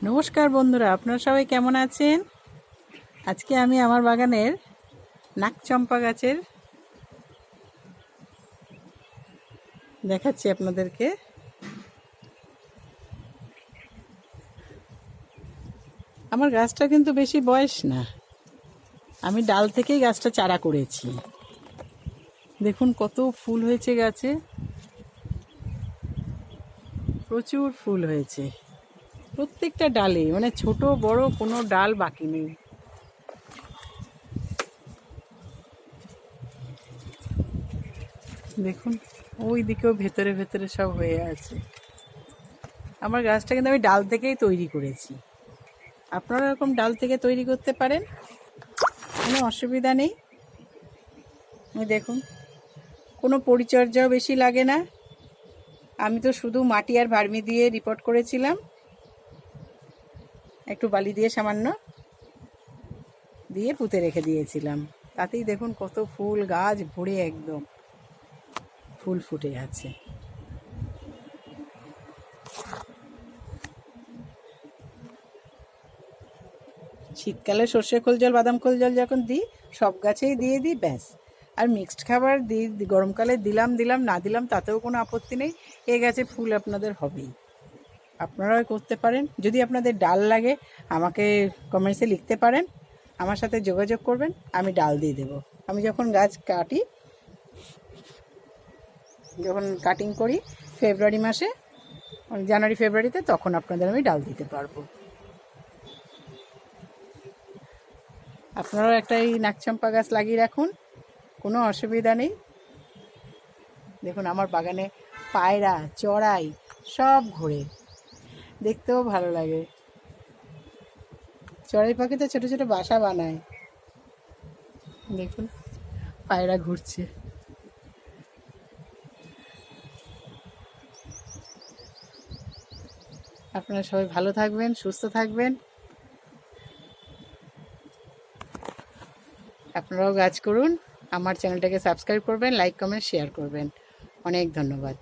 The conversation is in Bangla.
নমস্কার বন্ধুরা, আপনারা সবাই কেমন আছেন? আজকে আমি আমার বাগানের নাকচম্পা গাছের দেখাচ্ছি আপনাদেরকে। আমার গাছটা কিন্তু বেশি বয়স না, আমি ডাল থেকেই গাছটা চারা করেছি। দেখুন কত ফুল হয়েছে গাছে, প্রচুর ফুল হয়েছে প্রত্যেকটা ডালে, মানে ছোট বড় কোনো ডাল বাকি নেই। দেখুন ওই দিকেও ভেতরে ভেতরে সব হয়ে আছে। আমার গাছটা কিন্তু আমি ডাল থেকেই তৈরি করেছি। আপনারা এরকম ডাল থেকে তৈরি করতে পারেন, কোনো অসুবিধা নেই। দেখুন কোনো পরিচর্যাও বেশি লাগে না। আমি তো শুধু মাটি আর ভার্মি দিয়ে রিপোর্ট করেছিলাম, একটু বালি দিয়ে সামান্য দিয়ে পুঁতে রেখে দিয়েছিলাম। তাতেই দেখুন কত ফুল, গাছ ভরে একদম ফুল ফুটে আছে। শীতকালে সর্ষে খোল জল, বাদাম খোল জল যখন দিই, সব গাছেই দিয়ে দিই, ব্যাস। আর মিক্সড খাবার দিই, গরমকালে দিলাম না দিলাম তাতেও কোনো আপত্তি নেই। এ গাছে ফুল আপনাদের হবেই, আপনারাও করতে পারেন। যদি আপনাদের ডাল লাগে আমাকে কমেন্টসে লিখতে পারেন, আমার সাথে যোগাযোগ করবেন, আমি ডাল দিয়ে দেবো। আমি যখন গাছ কাটি, যখন কাটিং করি ফেব্রুয়ারি মাসে, জানুয়ারি ফেব্রুয়ারিতে, তখন আপনাদের আমি ডাল দিতে পারবো। আপনারাও একটা এই নাকচম্পা গাছ লাগিয়ে রাখুন, কোনো অসুবিধা নেই। দেখুন আমার বাগানে পায়রা, চড়াই সব ঘোরে, দেখতেও ভালো লাগে। চড়াই পাখি তো ছোটো ছোটো বাসা বানায়। দেখুন পায়রা ঘুরছে। আপনারা সবাই ভালো থাকবেন, সুস্থ থাকবেন। আপনারাও গাছ করুন, আমার চ্যানেলটাকে সাবস্ক্রাইব করবেন, লাইক কমেন্ট শেয়ার করবেন। অনেক ধন্যবাদ।